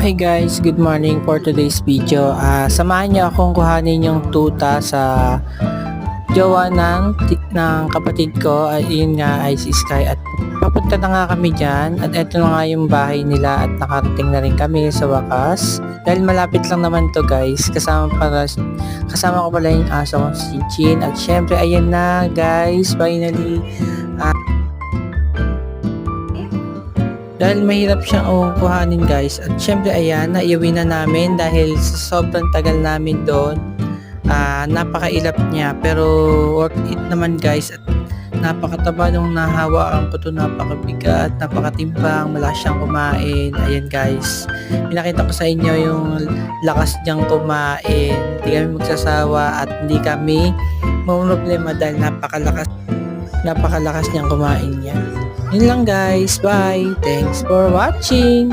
Hi guys, good morning for today's video. Samahan niyo akong kuhanin yung tuta sa jowa ng kapatid ko. Yun nga ay si Sky, at papunta na nga kami dyan, at eto na nga yung bahay nila at nakarating na rin kami sa wakas. Dahil malapit lang naman to guys, kasama ko pala yung aso ko si Chin, at syempre ayan na guys, finally. Dahil mahirap siyang kuhanin guys, at syempre ayan, naiuwi na namin dahil sa sobrang tagal namin doon. Napakailap niya, pero worth it naman guys, at napakataba nung nahawakan ko to, napakabigat, napakatimbang, malakas siyang kumain. Ayan guys, pinakita ko sa inyo yung lakas niyang kumain, hindi kami magsasawa at hindi kami problema dahil napakalakas niyang kumain niya. Yun lang guys, bye, thanks for watching.